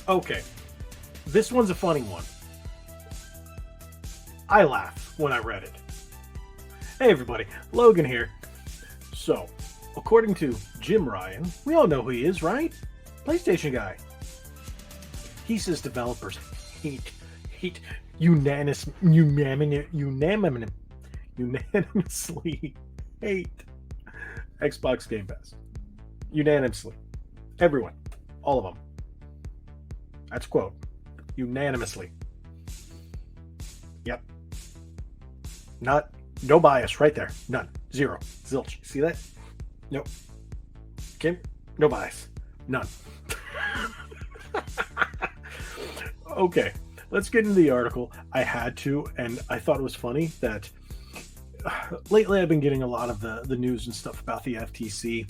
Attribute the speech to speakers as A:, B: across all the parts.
A: Okay, this one's a funny one. I laughed when I read it. Hey everybody, Logan here. So, according to Jim Ryan, we all know who he is, right? PlayStation guy. He says developers hate unanimously hate Xbox Game Pass. Unanimously. Everyone. All of them. That's a quote. Unanimously. Yep. No bias right there. None. Zero. Zilch. See that? Nope. Okay. No bias. None. Okay. Let's get into the article. I had to, and I thought it was funny that lately I've been getting a lot of the news and stuff about the FTC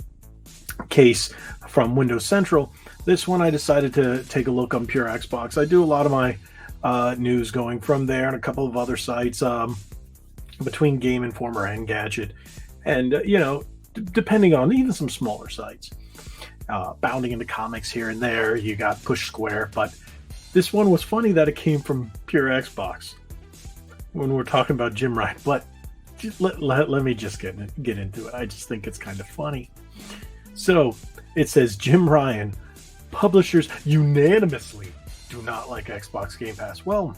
A: case from Windows Central. This one I decided to take a look on Pure Xbox. I do a lot of my news going from there and a couple of other sites between Game Informer and Gadget, and depending on even some smaller sites, bounding into comics here and there. You got Push Square, but this one was funny that it came from Pure Xbox when we're talking about Jim Ryan. But let me just get into it. I just think it's kind of funny. So it says Jim Ryan, publishers unanimously do not like Xbox Game Pass. Well,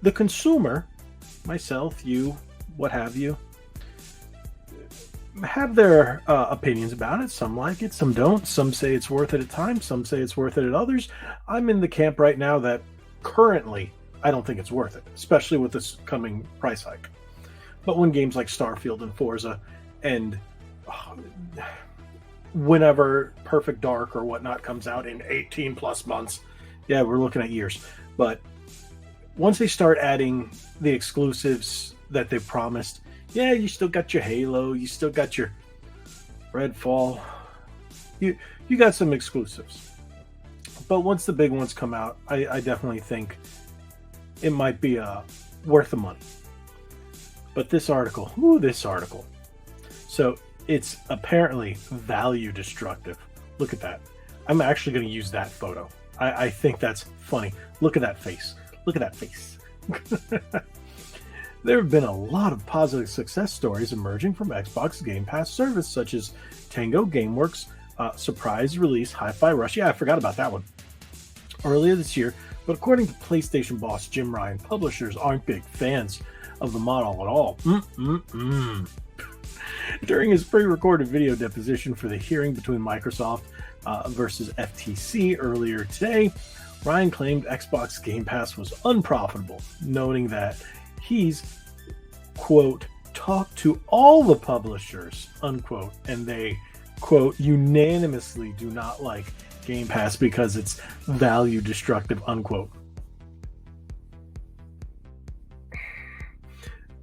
A: the consumer, myself, you, what have you, have their opinions about it. Some like it, some don't. Some say it's worth it at times. Some say it's worth it at others. I'm in the camp right now that currently I don't think it's worth it, especially with this coming price hike. But when games like Starfield and Forza and whenever Perfect Dark or whatnot comes out in 18 plus months, yeah, we're looking at years. But once they start adding the exclusives that they promised, yeah, you still got your Halo, you still got your Redfall, you got some exclusives. But once the big ones come out, I definitely think it might be worth the money. But this article. So it's apparently value destructive. Look at that. I'm actually going to use that photo. I think that's funny. Look at that face. Look at that face. There have been a lot of positive success stories emerging from Xbox Game Pass service, such as Tango Gameworks' surprise release Hi-Fi Rush. Yeah, I forgot about that one. Earlier this year, but according to PlayStation boss Jim Ryan, publishers aren't big fans of the model at all. During his pre-recorded video deposition for the hearing between Microsoft versus FTC earlier today, Ryan claimed Xbox Game Pass was unprofitable, noting that he's, quote, talked to all the publishers, unquote, and they, quote, unanimously do not like Game Pass because it's value destructive, unquote.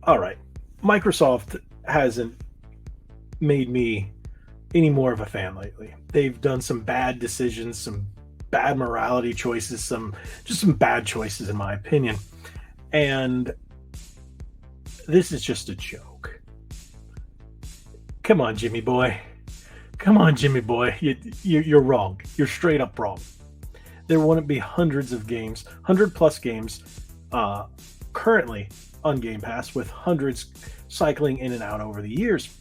A: All right. Microsoft hasn't made me any more of a fan lately. They've done some bad decisions, some bad morality choices, some bad choices in my opinion. And this is just a joke. Come on, Jimmy boy. Come on, Jimmy boy. You're wrong. You're straight up wrong. There wouldn't be hundreds of games, 100 plus games currently on Game Pass, with hundreds cycling in and out over the years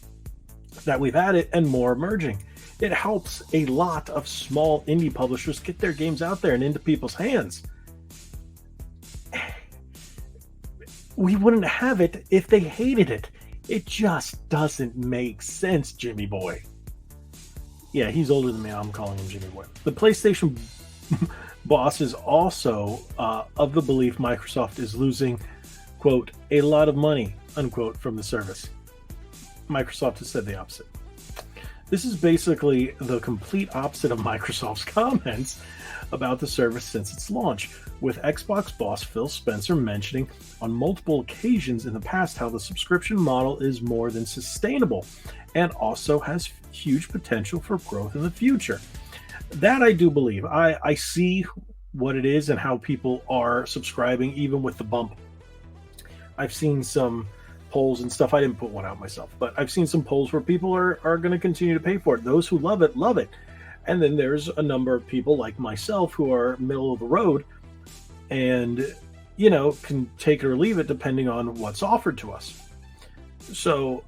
A: that we've added and more emerging. It helps a lot of small indie publishers get their games out there and into people's hands. We wouldn't have it if they hated it. It just doesn't make sense, Jimmy boy. Yeah, he's older than me. I'm calling him Jimmy boy. The PlayStation boss is also of the belief Microsoft is losing, quote, a lot of money, unquote, from the service. Microsoft has said the opposite. This is basically the complete opposite of Microsoft's comments about the service since its launch, with Xbox boss Phil Spencer mentioning on multiple occasions in the past how the subscription model is more than sustainable and also has huge potential for growth in the future. That I do believe. I see what it is and how people are subscribing even with the bump. I've seen some polls and stuff. I didn't put one out myself, but I've seen some polls where people are going to continue to pay for it. Those who love it, love it. And then there's a number of people like myself who are middle of the road and, can take it or leave it depending on what's offered to us. So,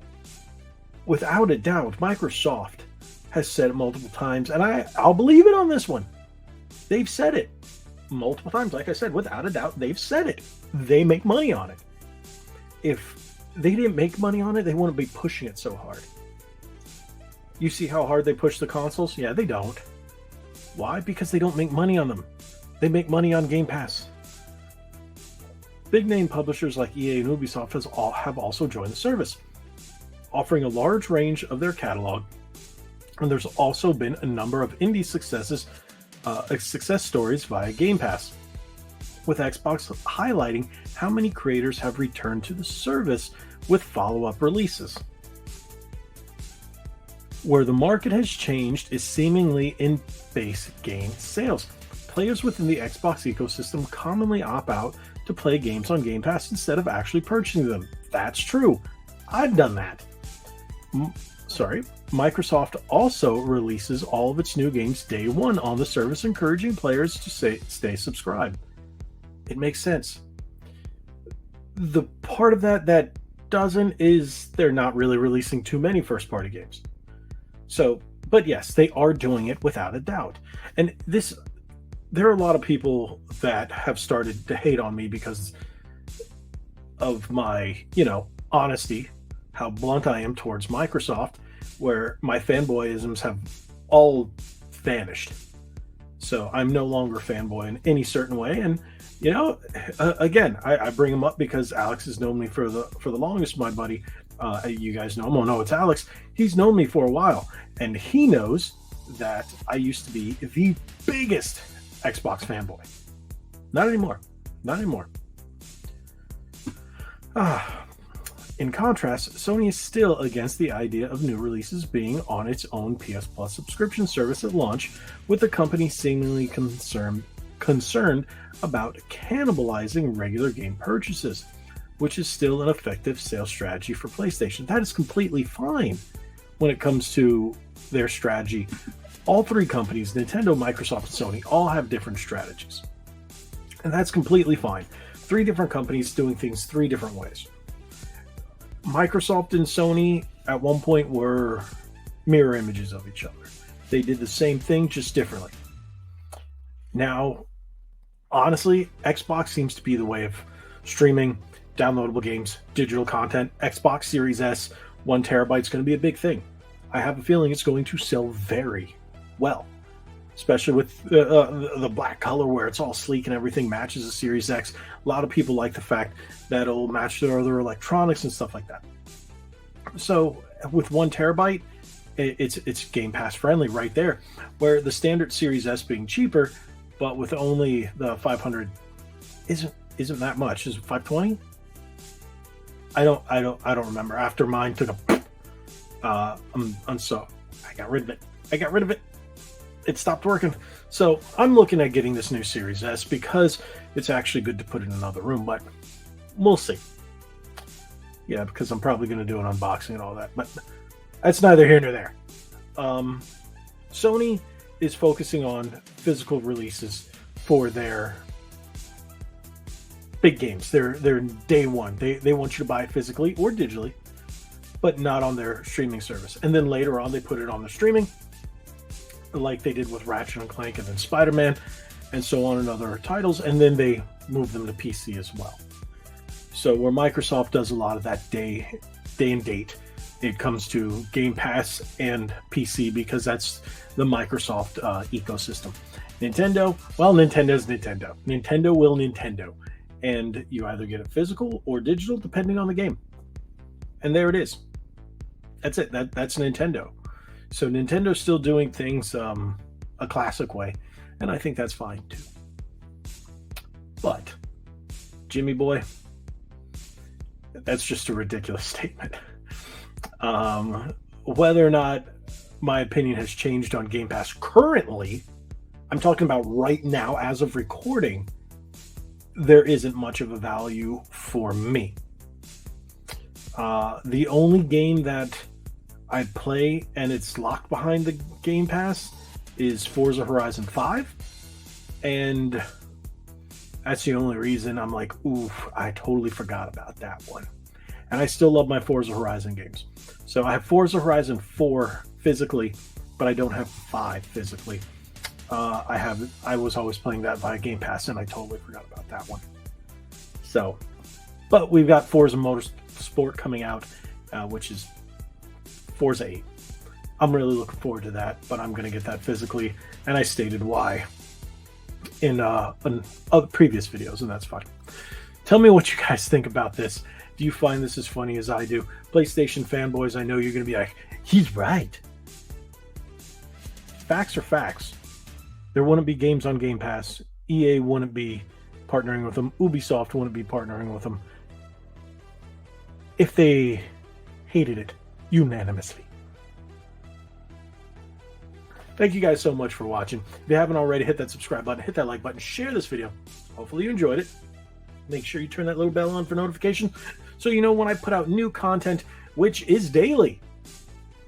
A: without a doubt, Microsoft has said it multiple times, and I'll believe it on this one. They've said it multiple times. Like I said, without a doubt, they've said it. They make money on it. If they didn't make money on it, they wouldn't be pushing it so hard. You see how hard they push the consoles? Yeah, they don't. Why? Because they don't make money on them. They make money on Game Pass. Big name publishers like EA and Ubisoft have also joined the service, offering a large range of their catalog. And there's also been a number of indie success stories via Game Pass, with Xbox highlighting how many creators have returned to the service with follow-up releases. Where the market has changed is seemingly in base game sales. Players within the Xbox ecosystem commonly opt out to play games on Game Pass instead of actually purchasing them. That's true. I've done that. Microsoft also releases all of its new games day one on the service, encouraging players to stay subscribed. It makes sense. The part of that doesn't is they're not really releasing too many first-party games. So, but yes, they are doing it without a doubt. And there are a lot of people that have started to hate on me because of my, honesty, how blunt I am towards Microsoft, where my fanboyisms have all vanished. So I'm no longer fanboy in any certain way. And, again, I bring him up because Alex has known me for the longest, my buddy. You guys know him. Oh, no, it's Alex. He's known me for a while. And he knows that I used to be the biggest Xbox fanboy. Not anymore. In contrast, Sony is still against the idea of new releases being on its own PS Plus subscription service at launch, with the company seemingly concerned about cannibalizing regular game purchases, which is still an effective sales strategy for PlayStation. That is completely fine when it comes to their strategy. All three companies, Nintendo, Microsoft, and Sony, all have different strategies. And that's completely fine. Three different companies doing things three different ways. Microsoft and Sony at one point were mirror images of each other. They did the same thing, just differently. Now, honestly, Xbox seems to be the way of streaming, downloadable games, digital content. Xbox Series S, 1 terabyte is going to be a big thing. I have a feeling it's going to sell very well, especially with the black color where it's all sleek and everything matches the Series X. A lot of people like the fact that it'll match their other electronics and stuff like that. So with 1 terabyte, it's Game Pass friendly right there, where the standard Series S being cheaper, but with only the 500 isn't that much. Is it 520? I don't remember. After mine took a I got rid of it. It stopped working. So I'm looking at getting this new Series S because it's actually good to put in another room, but we'll see. Yeah, because I'm probably going to do an unboxing and all that, but that's neither here nor there. Sony is focusing on physical releases for their big games. They're day one. They want you to buy it physically or digitally, but not on their streaming service. And then later on, they put it on the streaming, like they did with Ratchet and Clank and then Spider-Man and so on and other titles, and then they move them to PC as well. So where Microsoft does a lot of that day and date, it comes to Game Pass and PC because that's the Microsoft ecosystem. Nintendo's Nintendo. Nintendo will Nintendo. And you either get it physical or digital depending on the game. And there it is. That's it. That's Nintendo. So Nintendo's still doing things a classic way, and I think that's fine too. But Jimmy boy, that's just a ridiculous statement. Whether or not my opinion has changed on Game Pass currently, I'm talking about right now as of recording, there isn't much of a value for me. The only game that I play and it's locked behind the Game Pass is Forza Horizon 5. And that's the only reason I'm like, oof, I totally forgot about that one. And I still love my Forza Horizon games. So I have Forza Horizon 4 physically, but I don't have 5 physically. I was always playing that via Game Pass, and I totally forgot about that one. So, but we've got Forza Motorsport coming out, which is Forza 8. I'm really looking forward to that, but I'm going to get that physically, and I stated why in other previous videos, and that's fine. Tell me what you guys think about this. Do you find this as funny as I do? PlayStation fanboys, I know you're going to be like, he's right. Facts are facts. There wouldn't be games on Game Pass. EA wouldn't be partnering with them. Ubisoft wouldn't be partnering with them if they hated it unanimously. Thank you guys so much for watching. If you haven't already, hit that subscribe button, hit that like button, share this video. Hopefully you enjoyed it. Make sure you turn that little bell on for notifications so you know when I put out new content, which is daily.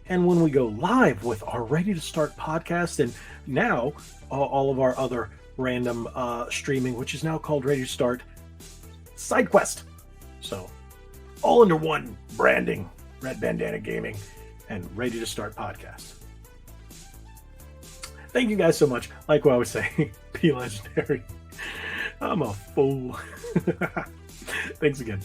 A: And when we go live with our Ready to Start podcast, and now all of our other random streaming, which is now called Ready to Start Side Quest. So all under one branding, Red Bandana Gaming and Ready to Start podcast. Thank you guys so much. Like what I was saying, be legendary. I'm a fool. Thanks again.